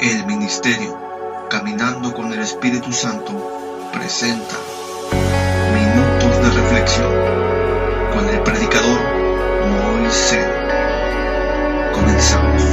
El ministerio Caminando con el Espíritu Santo presenta Minutos de Reflexión con el predicador Moisés. Comenzamos.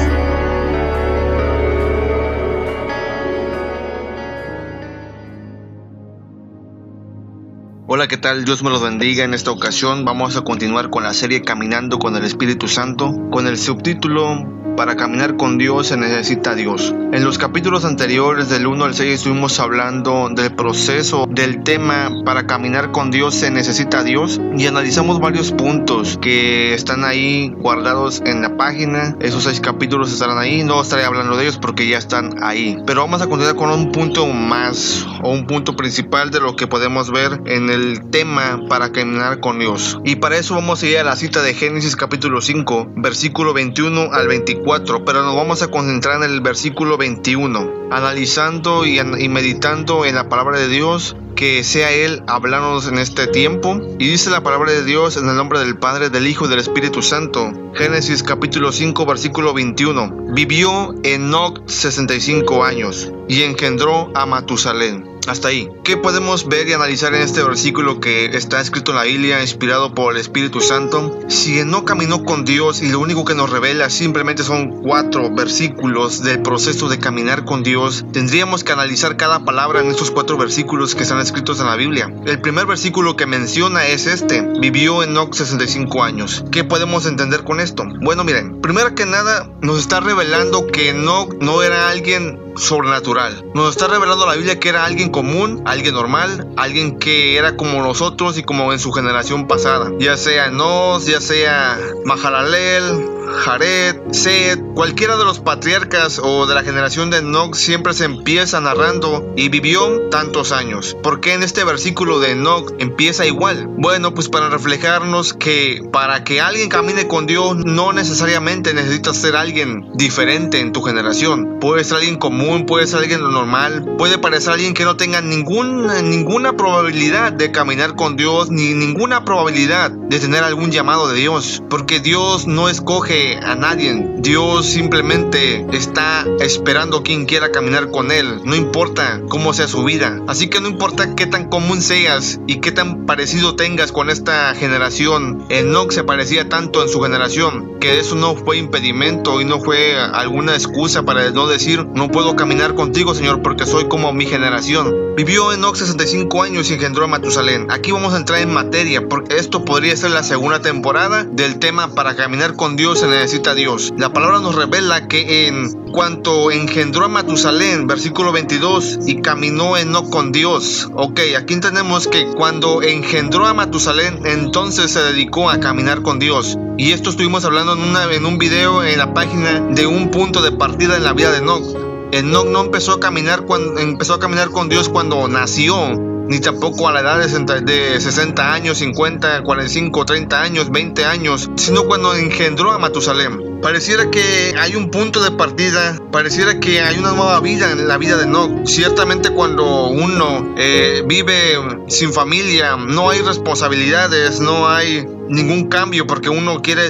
Hola, ¿qué tal? Dios me los bendiga. En esta ocasión vamos a continuar con la serie Caminando con el Espíritu Santo, con el subtítulo Para caminar con Dios se necesita Dios. En los capítulos anteriores del 1 al 6 estuvimos hablando del proceso, del tema Para caminar con Dios se necesita Dios, y analizamos varios puntos que están ahí guardados en la página. Esos 6 capítulos estarán ahí, no estaré hablando de ellos porque ya están ahí, pero vamos a continuar con un punto más, o un punto principal de lo que podemos ver en el tema Para caminar con Dios. Y para eso vamos a ir a la cita de Génesis capítulo 5, versículo 21 al 24, pero nos vamos a concentrar en el versículo 21, analizando y meditando en la palabra de Dios, que sea Él hablándonos en este tiempo. Y dice la palabra de Dios en el nombre del Padre, del Hijo y del Espíritu Santo. Génesis capítulo 5, versículo 21. Vivió Enoc 65 años y engendró a Matusalén. Hasta ahí. ¿Qué podemos ver y analizar en este versículo que está escrito en la Biblia, inspirado por el Espíritu Santo? Si Enoc caminó con Dios y lo único que nos revela simplemente son 4 versículos del proceso de caminar con Dios, tendríamos que analizar cada palabra en estos 4 versículos que están escritos en la Biblia. El primer versículo que menciona es este: vivió Enoc 65 años. ¿Qué podemos entender con esto? Bueno, miren, primero que nada nos está revelando que Enoc no era alguien sobrenatural. Nos está revelando la Biblia que era alguien común, alguien normal, alguien que era como nosotros y como en su generación pasada, ya sea Enos, ya sea Mahalalel, Jared, Set, cualquiera de los patriarcas o de la generación de Enoc siempre se empieza narrando y vivió tantos años. ¿Por qué en este versículo de Enoc empieza igual? Bueno, pues para reflejarnos que para que alguien camine con Dios no necesariamente necesitas ser alguien diferente en tu generación. Puede ser alguien común, puede ser alguien normal, puede parecer alguien que no tenga ninguna probabilidad de caminar con Dios, ni ninguna probabilidad de tener algún llamado de Dios, porque Dios no escoge a nadie. Dios simplemente está esperando quien quiera caminar con Él, no importa cómo sea su vida. Así que no importa qué tan común seas y qué tan parecido tengas con esta generación. Enoc se parecía tanto en su generación que eso no fue impedimento y no fue alguna excusa para no decir: no puedo caminar contigo, Señor, porque soy como mi generación. Vivió Enoc 65 años y engendró a Matusalén. Aquí vamos a entrar en materia, porque esto podría ser la segunda temporada del tema Para caminar con Dios se necesita Dios. La palabra nos revela que en cuanto engendró a Matusalén, versículo 22, y caminó Enoc con Dios. Ok, aquí entendemos que cuando engendró a Matusalén, entonces se dedicó a caminar con Dios. Y esto estuvimos hablando en un video en la página de un punto de partida en la vida de Enoc. Enoc no empezó a caminar con Dios cuando nació, ni tampoco a la edad de 60 años, 50, 45, 30 años, 20 años, sino cuando engendró a Matusalén. Pareciera que hay un punto de partida, pareciera que hay una nueva vida en la vida de Enoc. Ciertamente cuando uno vive sin familia, no hay responsabilidades, no hay ningún cambio, porque uno quiere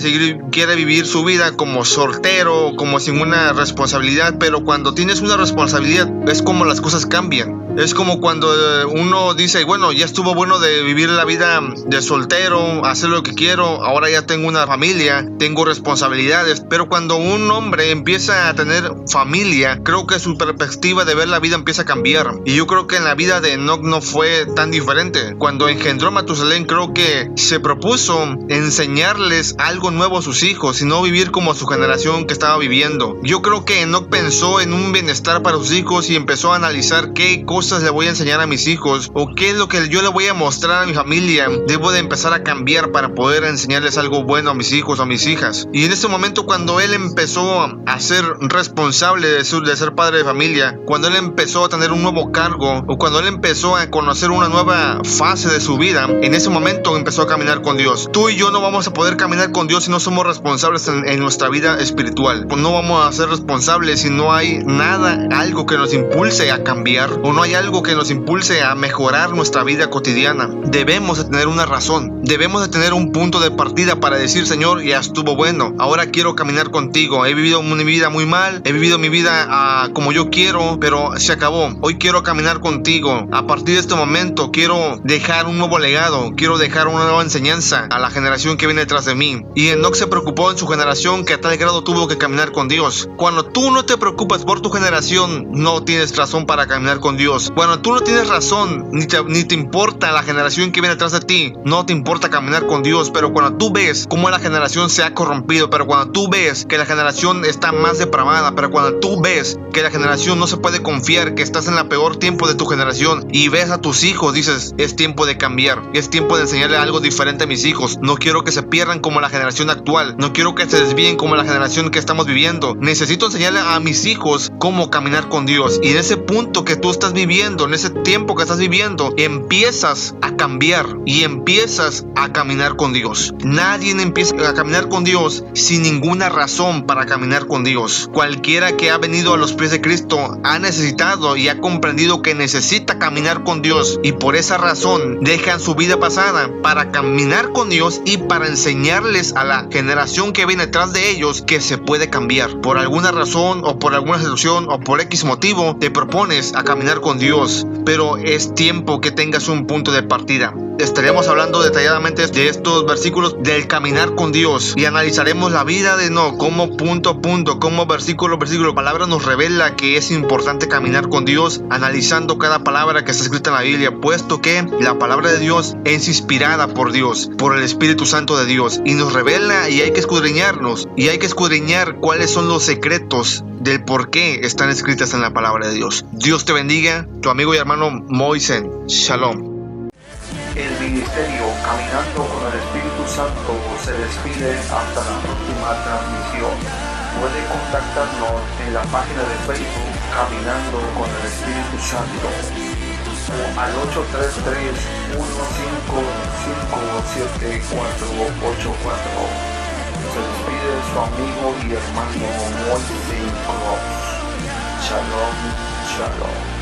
vivir su vida como soltero, como sin una responsabilidad. Pero cuando tienes una responsabilidad es como las cosas cambian. Es como cuando uno dice: bueno, ya estuvo bueno de vivir la vida de soltero, hacer lo que quiero, ahora ya tengo una familia, tengo responsabilidades. Pero cuando un hombre empieza a tener familia, creo que su perspectiva de ver la vida empieza a cambiar. Y yo creo que en la vida de Enoc no fue tan diferente. Cuando engendró a Matusalén, creo que se propuso enseñarles algo nuevo a sus hijos y no vivir como su generación que estaba viviendo. Yo creo que Enoc pensó en un bienestar para sus hijos y empezó a analizar qué cosas le voy a enseñar a mis hijos, o qué es lo que yo le voy a mostrar a mi familia. Debo de empezar a cambiar para poder enseñarles algo bueno a mis hijos o a mis hijas. Y en ese momento, cuando él empezó a ser responsable de ser padre de familia, cuando él empezó a tener un nuevo cargo, o cuando él empezó a conocer una nueva fase de su vida, en ese momento empezó a caminar con Dios. Tú y yo no vamos a poder caminar con Dios si no somos responsables en nuestra vida espiritual. No vamos a ser responsables si no hay nada, algo que nos impulse a cambiar, o no hay algo que nos impulse a mejorar nuestra vida cotidiana, debemos de tener una razón, debemos de tener un punto de partida para decir: Señor, ya estuvo bueno, ahora quiero caminar contigo. He vivido mi vida muy mal, he vivido mi vida como yo quiero, pero se acabó. Hoy quiero caminar contigo. A partir de este momento quiero dejar un nuevo legado, quiero dejar una nueva enseñanza a la generación que viene detrás de mí. Y Enoc se preocupó en su generación que a tal grado tuvo que caminar con Dios. Cuando tú no te preocupas por tu generación, no tienes razón para caminar con Dios. Cuando tú no tienes razón, ni te importa la generación que viene detrás de ti, no te importa caminar con Dios. Pero cuando tú ves cómo la generación se ha corrompido, pero cuando tú ves que la generación está más depravada, pero cuando tú ves que la generación no se puede confiar, que estás en la peor tiempo de tu generación, y ves a tus hijos, dices: es tiempo de cambiar, es tiempo de enseñarle algo diferente a mis hijos. No quiero que se pierdan como la generación actual, no quiero que se desvíen como la generación que estamos viviendo. Necesito enseñarle a mis hijos cómo caminar con Dios. Y en ese punto que tú estás viviendo, en ese tiempo que estás viviendo, empiezas a cambiar y empiezas a caminar con Dios. Nadie empieza a caminar con Dios sin ninguna razón para caminar con Dios. Cualquiera que ha venido a los pies de Cristo ha necesitado y ha comprendido que necesita caminar con Dios, y por esa razón dejan su vida pasada para caminar con Dios y para enseñarles a la generación que viene detrás de ellos que se puede cambiar. Por alguna razón o por alguna situación o por X motivo te propones a caminar con Dios, pero es tiempo que tengas un punto de partida. Estaremos hablando detalladamente de estos versículos del caminar con Dios, y analizaremos la vida de Enoc como punto a punto, como versículo a versículo. La palabra nos revela que es importante caminar con Dios, analizando cada palabra que está escrita en la Biblia, puesto que la palabra de Dios es inspirada por Dios, por el Espíritu Santo de Dios, y nos revela, y hay que escudriñarnos, y hay que escudriñar cuáles son los secretos del por qué están escritas en la palabra de Dios. Dios te bendiga, tu amigo y hermano Moisen. Shalom. El ministerio Caminando con el Espíritu Santo se despide hasta la próxima transmisión. Puede contactarnos en la página de Facebook Caminando con el Espíritu Santo o al 833-155-7484. Se despide su amigo y hermano Moisen Cruz. Shalom, shalom.